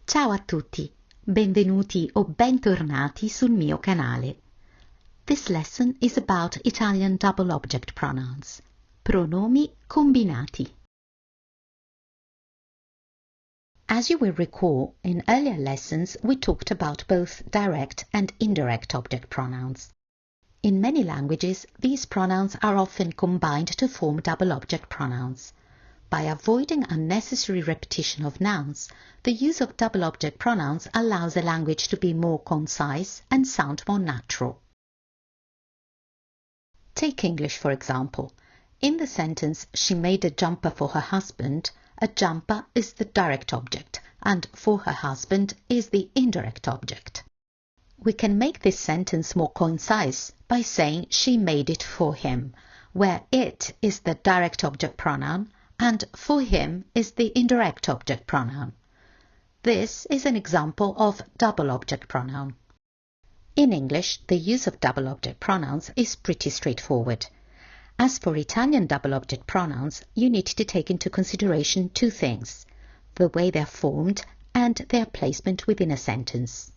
Ciao a tutti, benvenuti o bentornati sul mio canale. This lesson is about Italian double object pronouns, pronomi combinati. As you will recall, in earlier lessons we talked about both direct and indirect object pronouns. In many languages, these pronouns are often combined to form double object pronouns. By avoiding unnecessary repetition of nouns, the use of double object pronouns allows a language to be more concise and sound more natural. Take English, for example. In the sentence, she made a jumper for her husband, a jumper is the direct object, and for her husband is the indirect object. We can make this sentence more concise by saying she made it for him, where it is the direct object pronoun, and for him is the indirect object pronoun. This is an example of double object pronoun. In English, the use of double object pronouns is pretty straightforward. As for Italian double object pronouns, you need to take into consideration two things: the way they're formed and their placement within a sentence.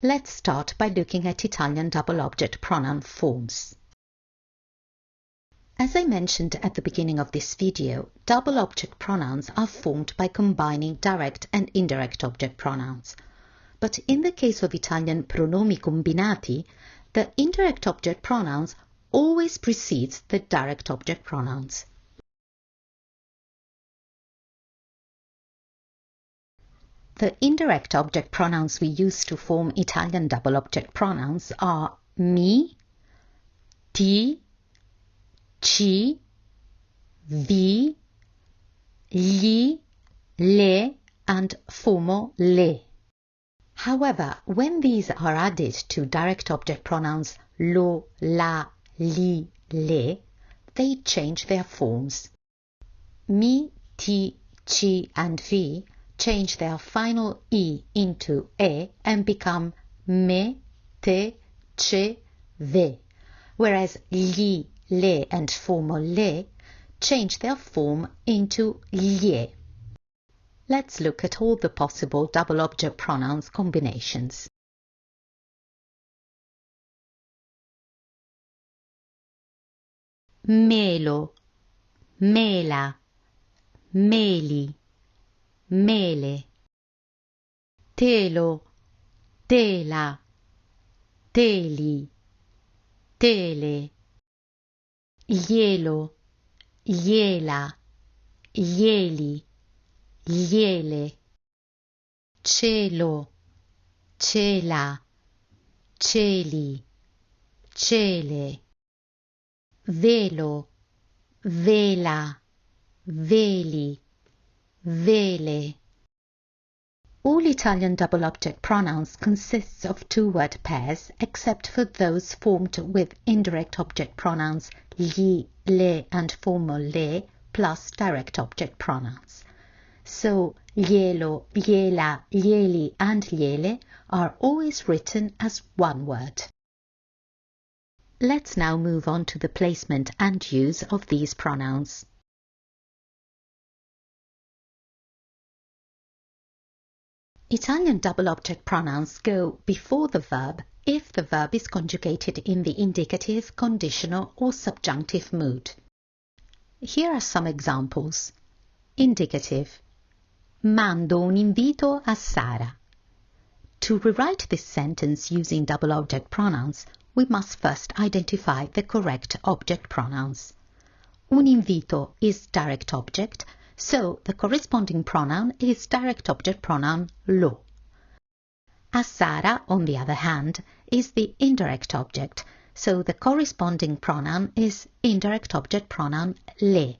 Let's start by looking at Italian double object pronoun forms. As I mentioned at the beginning of this video, double object pronouns are formed by combining direct and indirect object pronouns. But in the case of Italian pronomi combinati, the indirect object pronouns always precedes the direct object pronouns. The indirect object pronouns we use to form Italian double object pronouns are mi, ti, ci, vi, gli, le, and fumo le. However, when these are added to direct object pronouns lo, la, li, le, they change their forms. Mi, ti, ci, and vi change their final e into e and become me, te, ce, ve, whereas gli, le, and fumo le change their form into lie. Let's look at all the possible double object pronouns combinations. Melo, mela, meli, mele. Telo, tela, teli, tele. Ielo, iela, ieli, iele. Cielo, cela, celi, cele. Velo, vela, veli, vele. All Italian double object pronouns consist of two-word pairs except for those formed with indirect object pronouns gli, le, and fumo le plus direct object pronouns. So glielo, gliela, glieli, and gliele are always written as one word. Let's now move on to the placement and use of these pronouns. Italian double object pronouns go before the verb if the verb is conjugated in the indicative, conditional, or subjunctive mood. Here are some examples. Indicative. Mando un invito a Sara. To rewrite this sentence using double object pronouns, we must first identify the correct object pronouns. Un invito is direct object, so the corresponding pronoun is direct object pronoun lo. A Sara, on the other hand, is the indirect object, so the corresponding pronoun is indirect object pronoun le.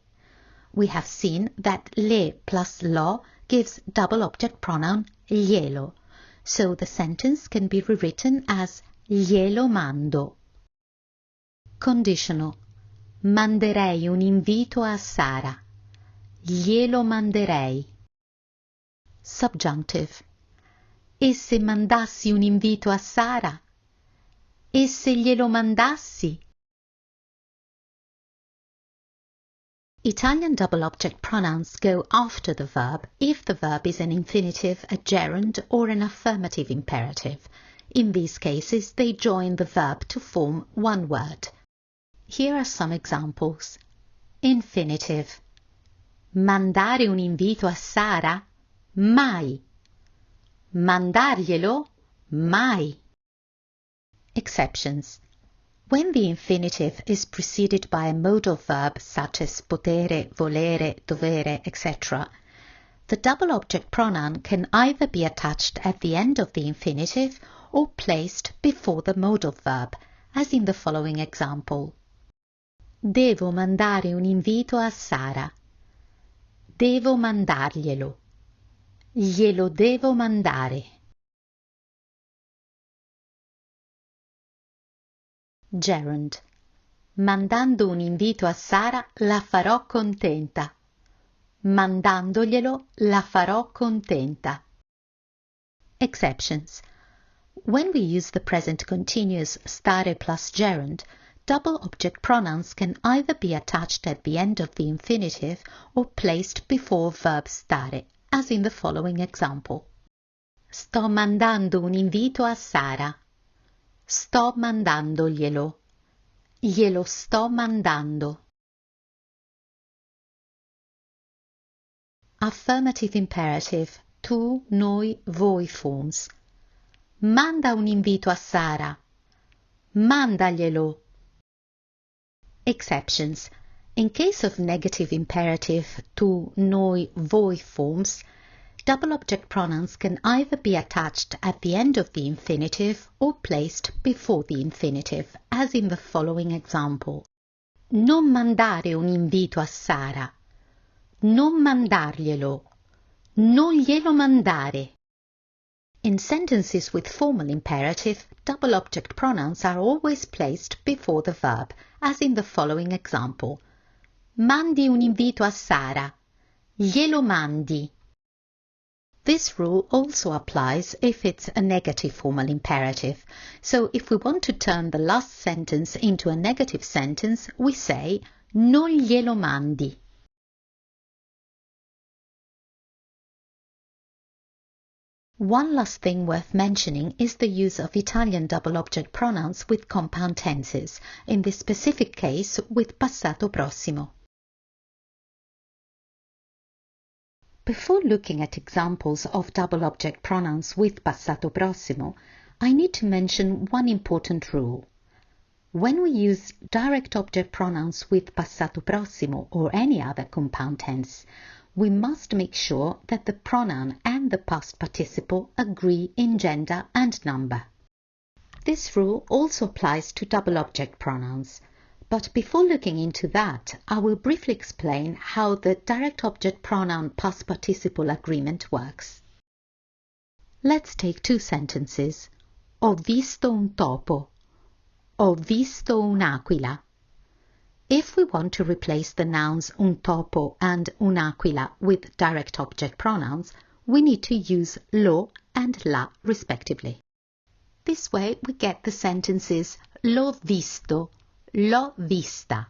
We have seen that le plus lo gives double object pronoun glielo, so the sentence can be rewritten as glielo mando. Conditional. Manderei un invito a Sara. Glielo manderei. Subjunctive. E se mandassi un invito a Sara? E se glielo mandassi? Italian double object pronouns go after the verb if the verb is an infinitive, a gerund, or an affirmative imperative. In these cases, they join the verb to form one word. Here are some examples. Infinitive. Mandare un invito a Sara? Mai. Mandarglielo? Mai. Exceptions. When the infinitive is preceded by a modal verb such as potere, volere, dovere, etc., the double object pronoun can either be attached at the end of the infinitive or placed before the modal verb, as in the following example. Devo mandare un invito a Sara. Devo mandarglielo. Glielo devo mandare. Gerund. Mandando un invito a Sara la farò contenta. Mandandoglielo la farò contenta. Exceptions. When we use the present continuous stare plus gerund, double object pronouns can either be attached at the end of the infinitive or placed before verb stare, as in the following example. Sto mandando un invito a Sara. Sto mandandoglielo. Glielo sto mandando. Affirmative imperative, tu, noi, voi forms. Manda un invito a Sara. Mandaglielo. Exceptions. In case of negative imperative, tu, noi, voi forms, double object pronouns can either be attached at the end of the infinitive or placed before the infinitive, as in the following example. Non mandare un invito a Sara. Non mandarglielo. Non glielo mandare. In sentences with formal imperative, double object pronouns are always placed before the verb, as in the following example. Mandi un invito a Sara. Glielo mandi. This rule also applies if it's a negative formal imperative. So if we want to turn the last sentence into a negative sentence, we say non glielo mandi. One last thing worth mentioning is the use of Italian double object pronouns with compound tenses, in this specific case with Passato Prossimo. Before looking at examples of double object pronouns with Passato Prossimo, I need to mention one important rule. When we use direct object pronouns with Passato Prossimo or any other compound tense, we must make sure that the pronoun and the past participle agree in gender and number. This rule also applies to double object pronouns. But before looking into that, I will briefly explain how the direct object pronoun past participle agreement works. Let's take two sentences. Ho visto un topo. Ho visto un'aquila. If we want to replace the nouns un topo and un'aquila with direct object pronouns, we need to use lo and la respectively. This way we get the sentences l'ho visto, l'ho vista.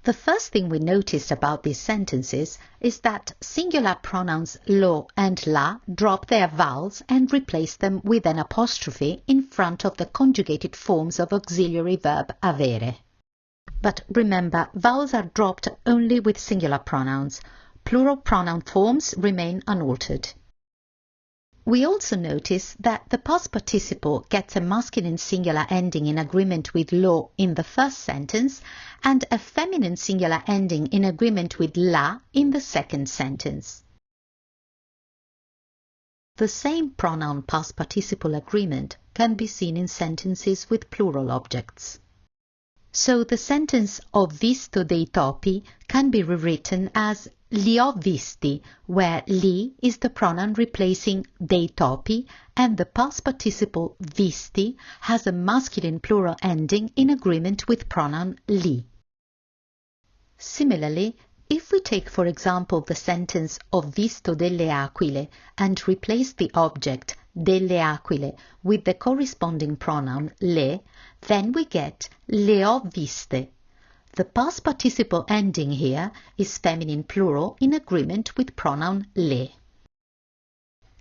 The first thing we noticed about these sentences is that singular pronouns lo and la drop their vowels and replace them with an apostrophe in front of the conjugated forms of auxiliary verb avere. But remember, vowels are dropped only with singular pronouns. Plural pronoun forms remain unaltered. We also notice that the past participle gets a masculine singular ending in agreement with lo in the first sentence and a feminine singular ending in agreement with la in the second sentence. The same pronoun past participle agreement can be seen in sentences with plural objects. So the sentence ho visto dei topi can be rewritten as li ho visti, where li is the pronoun replacing dei topi and the past participle visti has a masculine plural ending in agreement with pronoun li. Similarly, if we take for example the sentence ho visto delle aquile and replace the object delle aquile with the corresponding pronoun le, then we get le ho viste. The past participle ending here is feminine plural in agreement with pronoun le.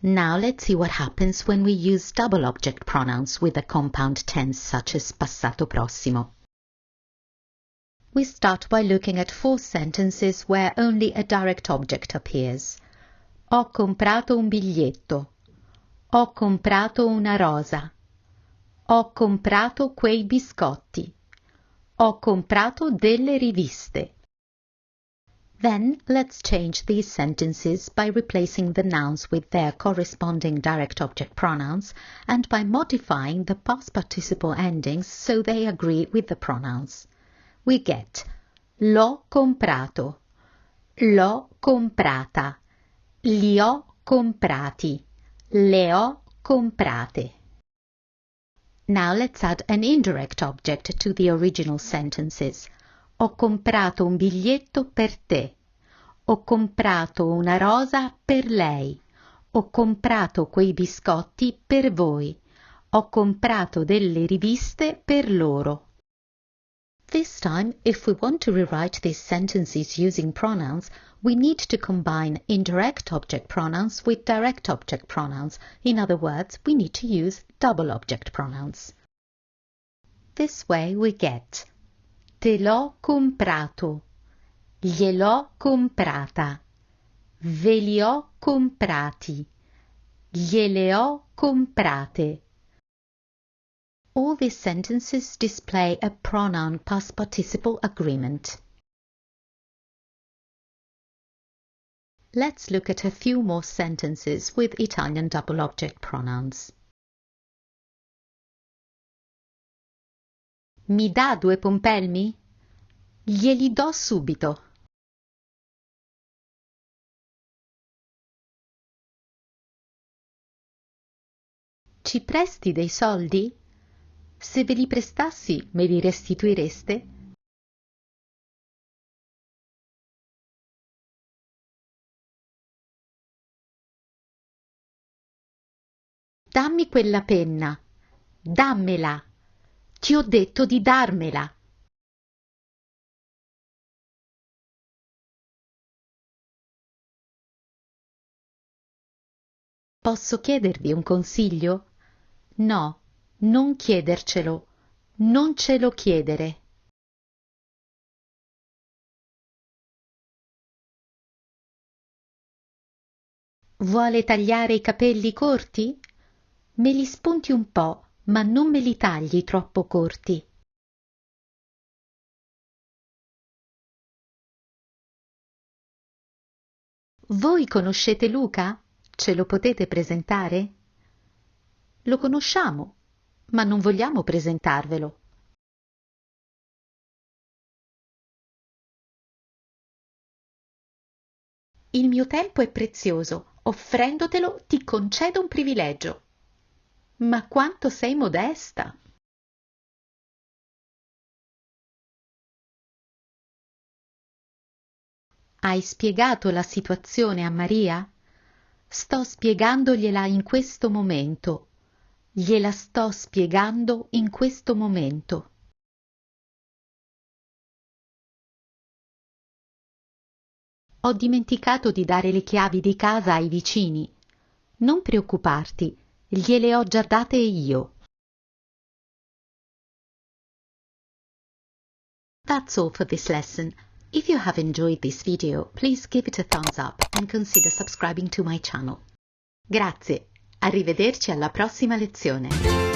Now let's see what happens when we use double object pronouns with a compound tense such as Passato Prossimo. We start by looking at 4 sentences where only a direct object appears. Ho comprato un biglietto. Ho comprato una rosa. Ho comprato quei biscotti. Ho comprato delle riviste. Then let's change these sentences by replacing the nouns with their corresponding direct object pronouns and by modifying the past participle endings so they agree with the pronouns. We get l'ho comprato, l'ho comprata, li ho comprati, le ho comprate. Now let's add an indirect object to the original sentences. Ho comprato un biglietto per te. Ho comprato una rosa per lei. Ho comprato quei biscotti per voi. Ho comprato delle riviste per loro. This time, if we want to rewrite these sentences using pronouns, we need to combine indirect object pronouns with direct object pronouns. In other words, we need to use double object pronouns. This way we get te l'ho comprato, gliel'ho comprata, ve li ho comprati, gliele ho comprate. All these sentences display a pronoun past participle agreement. Let's look at a few more sentences with Italian double object pronouns. Mi dà 2 pompelmi? Glieli do subito. Ci presti dei soldi? Se ve li prestassi, me li restituireste? Dammi quella penna. Dammela. Ti ho detto di darmela. Posso chiedervi un consiglio? No, non chiedercelo. Non ce lo chiedere. Vuole tagliare i capelli corti? Me li spunti un po', ma non me li tagli troppo corti. Voi conoscete Luca? Ce lo potete presentare? Lo conosciamo, ma non vogliamo presentarvelo. Il mio tempo è prezioso, offrendotelo ti concedo un privilegio. Ma quanto sei modesta! Hai spiegato la situazione a Maria? Sto spiegandogliela in questo momento. Gliela sto spiegando in questo momento. Ho dimenticato di dare le chiavi di casa ai vicini. Non preoccuparti, gliele ho già date io. That's all for this lesson. If you have enjoyed this video, please give it a thumbs up and consider subscribing to my channel. Grazie, arrivederci alla prossima lezione.